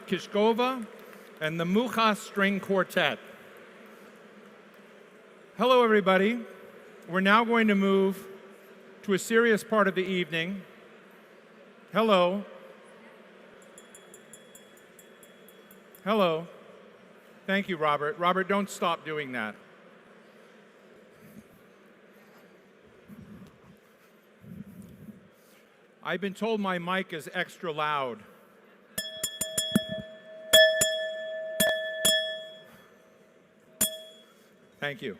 Kishkova and the Mucha String Quartet. Hello, everybody. We're now going to move to a serious part of the evening. Hello. Hello. Thank you, Robert. Robert, don't stop doing that. I've been told my mic is extra loud. Thank you.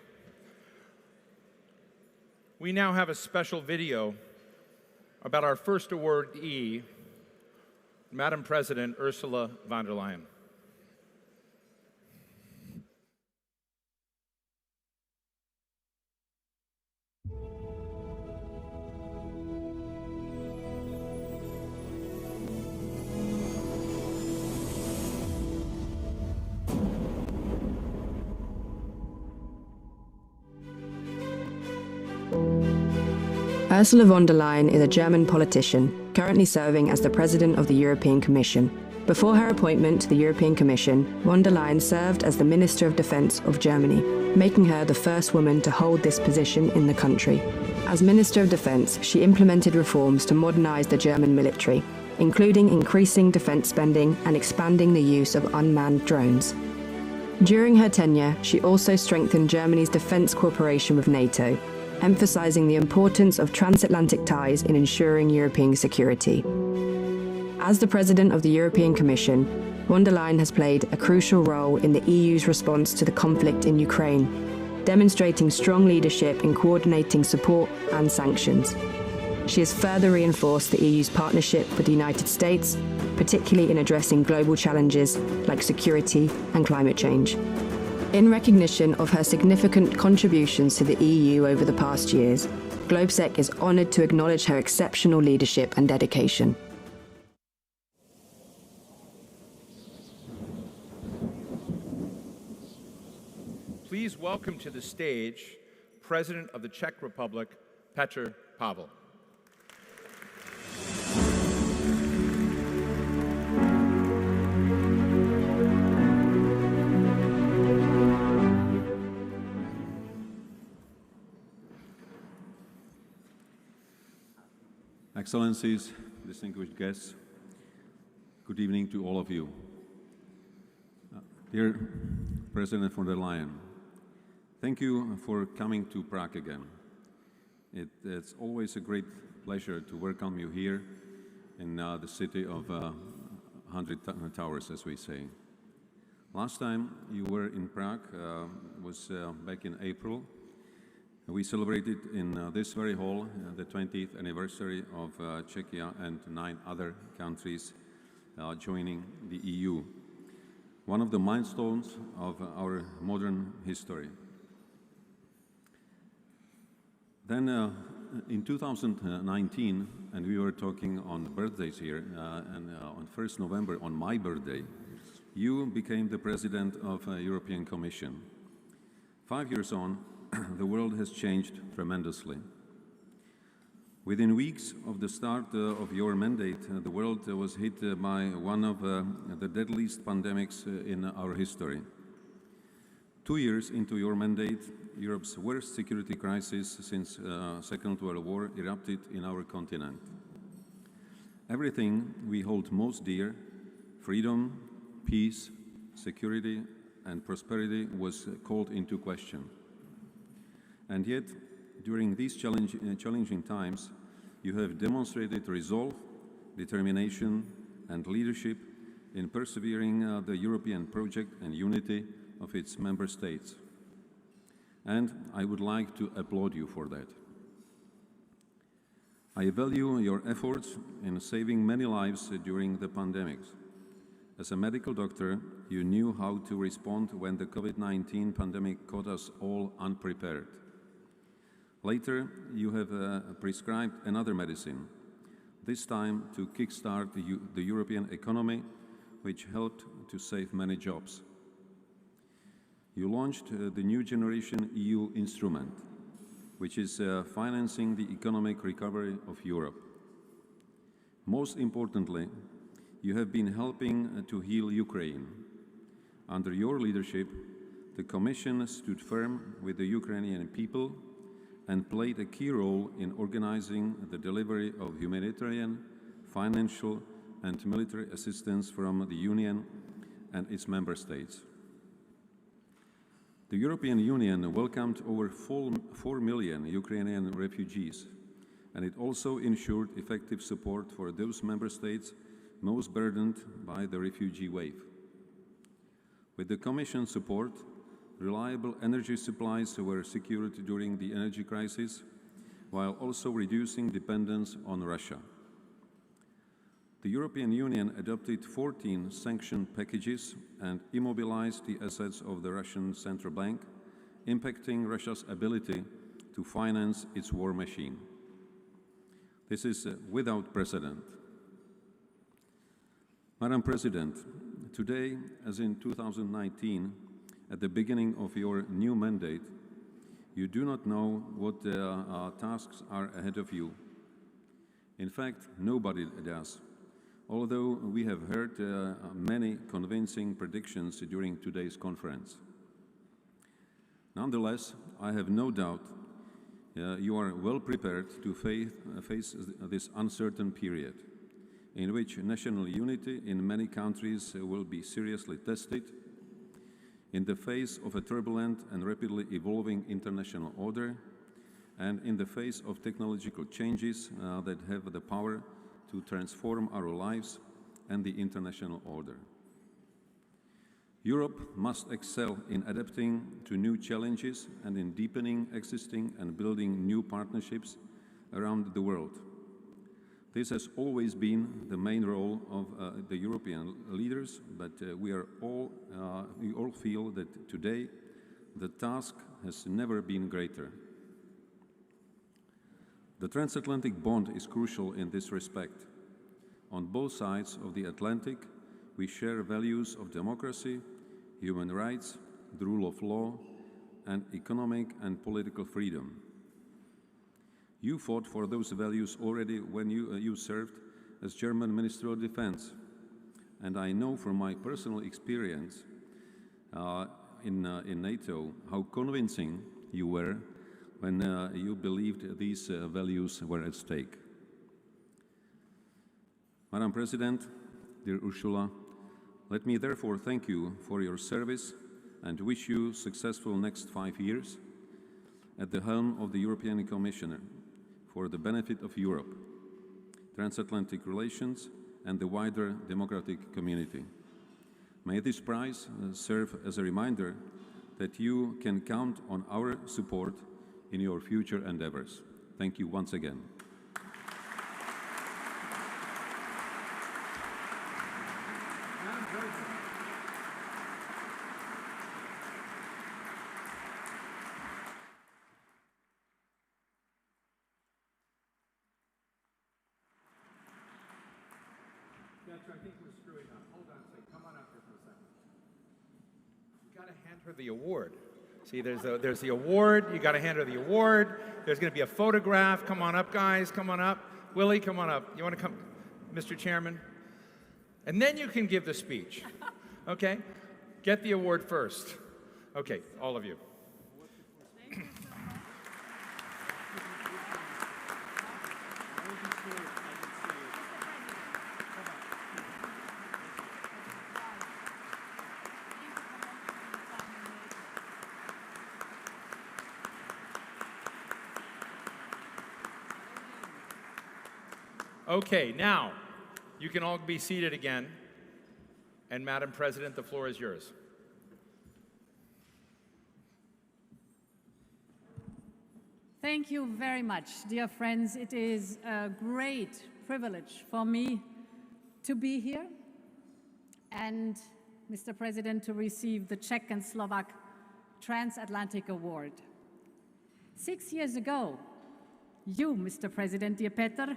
We now have a special video about our first awardee, Madam President Ursula von der Leyen. Ursula von der Leyen is a German politician, currently serving as the President of the European Commission. Before her appointment to the European Commission, von der Leyen served as the Minister of Defense of Germany, making her the first woman to hold this position in the country. As Minister of Defense, she implemented reforms to modernize the German military, including increasing defense spending and expanding the use of unmanned drones. During her tenure, she also strengthened Germany's defense cooperation with NATO, emphasizing the importance of transatlantic ties in ensuring European security. As the President of the European Commission, von der Leyen has played a crucial role in the EU's response to the conflict in Ukraine, demonstrating strong leadership in coordinating support and sanctions. She has further reinforced the EU's partnership with the United States, particularly in addressing global challenges like security and climate change. In recognition of her significant contributions to the EU over the past years, GLOBSEC is honored to acknowledge her exceptional leadership and dedication. Please welcome to the stage President of the Czech Republic, Petr Pavel. Excellencies, distinguished guests, good evening to all of you. Dear President von der Leyen, thank you for coming to Prague again. It's always a great pleasure to welcome you here in the city of 100 towers, as we say. Last time you were in Prague was back in April. We celebrated in this very hall the 20th anniversary of Czechia and 9 other countries joining the EU, one of the milestones of our modern history. Then in 2019, and we were talking on birthdays here, and on 1st November, on my birthday, you became the President of the European Commission. 5 years on, the world has changed tremendously. Within weeks of the start of your mandate, the world was hit by one of the deadliest pandemics in our history. 2 years into your mandate, Europe's worst security crisis since Second World War erupted in our continent. Everything we hold most dear, freedom, peace, security, and prosperity, was called into question. And yet, during these challenging times, you have demonstrated resolve, determination, and leadership in persevering the European project and unity of its member states. And I would like to applaud you for that. I value your efforts in saving many lives during the pandemic. As a medical doctor, you knew how to respond when the COVID-19 pandemic caught us all unprepared. Later, you have prescribed another medicine, this time to kickstart the European economy, which helped to save many jobs. You launched the new generation EU instrument, which is financing the economic recovery of Europe. Most importantly, you have been helping to heal Ukraine. Under your leadership, the Commission stood firm with the Ukrainian people and played a key role in organizing the delivery of humanitarian, financial, and military assistance from the Union and its member states. The European Union welcomed over 4 million Ukrainian refugees, and it also ensured effective support for those member states most burdened by the refugee wave. With the Commission's support, reliable energy supplies were secured during the energy crisis, while also reducing dependence on Russia. The European Union adopted 14 sanction packages and immobilized the assets of the Russian central bank, impacting Russia's ability to finance its war machine. This is without precedent. Madam President, today, as in 2019, at the beginning of your new mandate, you do not know what tasks are ahead of you. In fact, nobody does, although we have heard many convincing predictions during today's conference. Nonetheless, I have no doubt you are well prepared to face this uncertain period, in which national unity in many countries will be seriously tested, in the face of a turbulent and rapidly evolving international order, and in the face of technological changes that have the power to transform our lives and the international order. Europe must excel in adapting to new challenges and in deepening existing and building new partnerships around the world. This has always been the main role of the European leaders, but we all feel that today the task has never been greater. The transatlantic bond is crucial in this respect. On both sides of the Atlantic, we share values of democracy, human rights, the rule of law, and economic and political freedom. You fought for those values already when you served as German Minister of Defense, and I know from my personal experience in NATO how convincing you were when you believed these values were at stake. Madam President, dear Ursula, let me therefore thank you for your service and wish you successful next 5 years at the helm of the European Commission for the benefit of Europe, transatlantic relations, and the wider democratic community. May this prize serve as a reminder that you can count on our support in your future endeavors. Thank you once again. I think we're screwing up. Hold on a second. Come on up here for a second. You got to hand her the award. See, there's the award. You got to hand her the award. There's going to be a photograph. Come on up, guys. Come on up. Willie, come on up. You want to come, Mr. Chairman? And then you can give the speech. Okay? Get the award first. Okay, all of you. Okay, now, you can all be seated again. And Madam President, the floor is yours. Thank you very much, dear friends. It is a great privilege for me to be here and, Mr. President, to receive the Czech and Slovak Transatlantic Award. 6 years ago, you, Mr. President, dear Petr,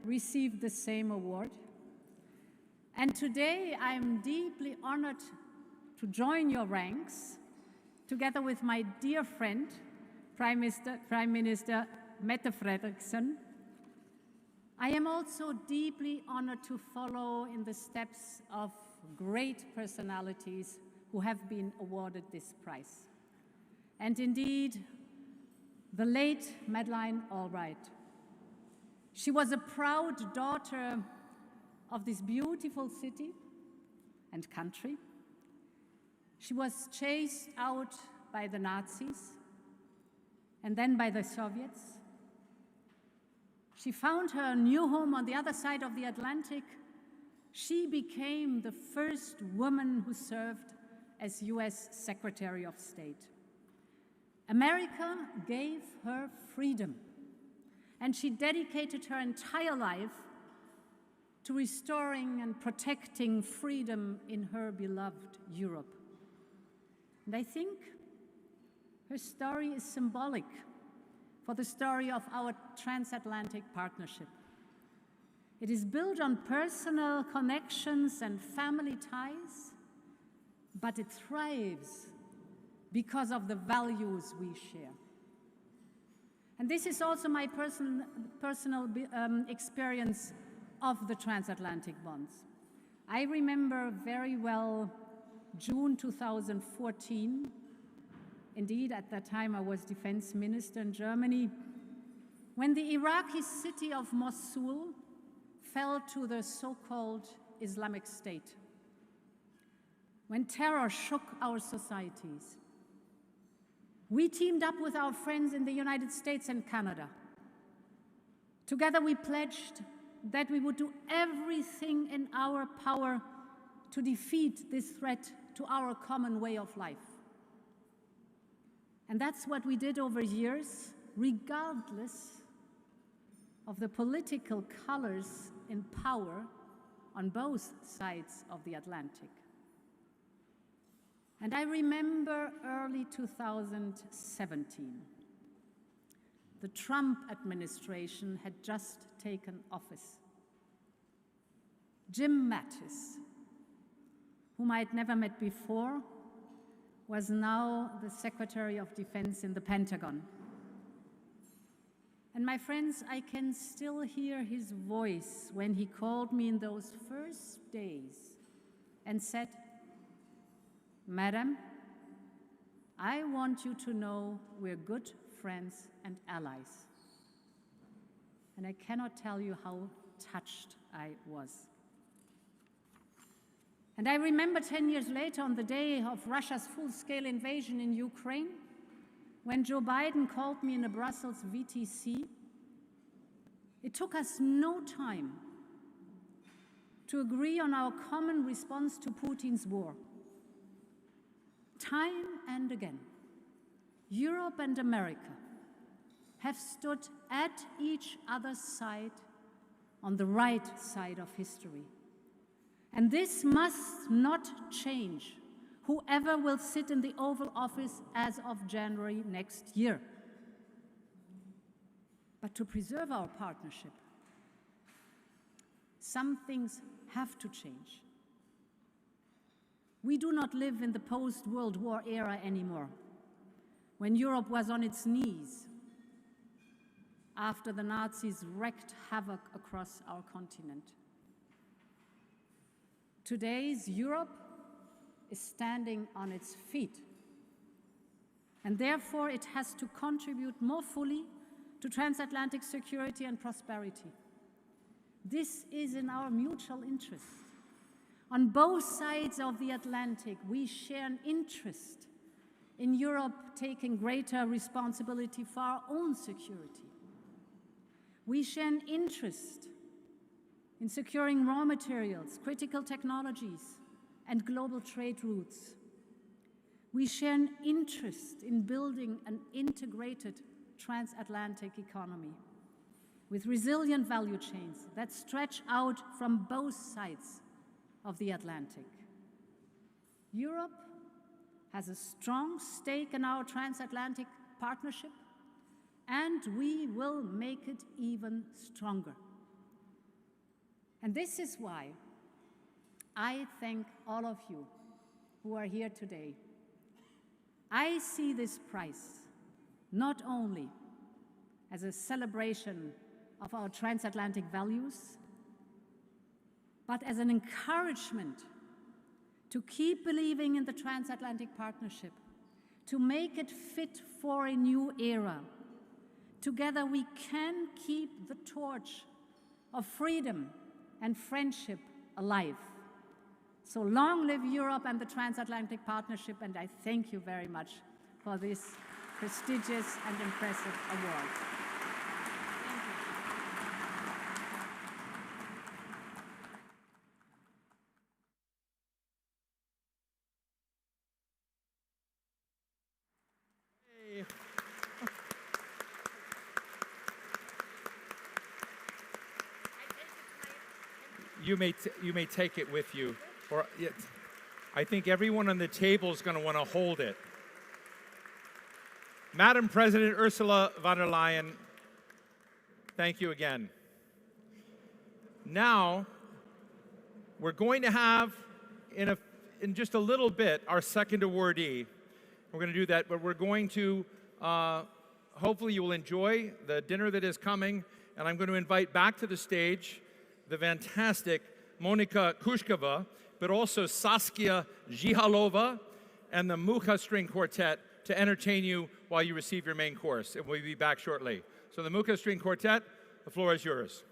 received the same award. And today I'm deeply honored to join your ranks, together with my dear friend, Prime Minister Mette Frederiksen, I am also deeply honored to follow in the steps of great personalities who have been awarded this prize. And indeed, the late Madeleine Albright. She was a proud daughter of this beautiful city and country. She was chased out by the Nazis and then by the Soviets. She found her new home on the other side of the Atlantic. She became the first woman who served as US Secretary of State. America gave her freedom, and she dedicated her entire life to restoring and protecting freedom in her beloved Europe. And I think her story is symbolic for the story of our transatlantic partnership. It is built on personal connections and family ties, but it thrives because of the values we share. And this is also my personal experience of the transatlantic bonds. I remember very well June 2014. Indeed, at that time I was defense minister in Germany, when the Iraqi city of Mosul fell to the so-called Islamic State, when terror shook our societies. We teamed up with our friends in the United States and Canada. Together we pledged that we would do everything in our power to defeat this threat to our common way of life. And that's what we did over years, regardless of the political colors in power on both sides of the Atlantic. And I remember early 2017. The Trump administration had just taken office. Jim Mattis, whom I had never met before, was now the Secretary of Defense in the Pentagon. And my friends, I can still hear his voice when he called me in those first days and said, "Madam, I want you to know we're good friends and allies." And I cannot tell you how touched I was. And I remember 10 years later, on the day of Russia's full-scale invasion in Ukraine, when Joe Biden called me in a Brussels VTC, it took us no time to agree on our common response to Putin's war. Time and again, Europe and America have stood at each other's side on the right side of history. And this must not change, whoever will sit in the Oval Office as of January next year. But to preserve our partnership, some things have to change. We do not live in the post-World War era anymore, when Europe was on its knees after the Nazis wreaked havoc across our continent. Today's Europe is standing on its feet, and therefore it has to contribute more fully to transatlantic security and prosperity. This is in our mutual interest. On both sides of the Atlantic, we share an interest in Europe taking greater responsibility for our own security. We share an interest in securing raw materials, critical technologies, and global trade routes. We share an interest in building an integrated transatlantic economy with resilient value chains that stretch out from both sides of the Atlantic. Europe has a strong stake in our transatlantic partnership, and we will make it even stronger. And this is why I thank all of you who are here today. I see this prize not only as a celebration of our transatlantic values, but as an encouragement to keep believing in the transatlantic partnership, to make it fit for a new era. Together we can keep the torch of freedom and friendship alive. So long live Europe and the transatlantic partnership, and I thank you very much for this prestigious and impressive award. You may take it with you, or I think everyone on the table is going to want to hold it. Madam President Ursula von der Leyen, thank you again. Now, we're going to have, in just a little bit, our second awardee. We're going to do that, but we're going to, hopefully you will enjoy the dinner that is coming, and I'm going to invite back to the stage the fantastic Monika Kushkova, but also Saskia Zhihalova and the Mucha String Quartet to entertain you while you receive your main course. And we'll be back shortly. So the Mucha String Quartet, the floor is yours.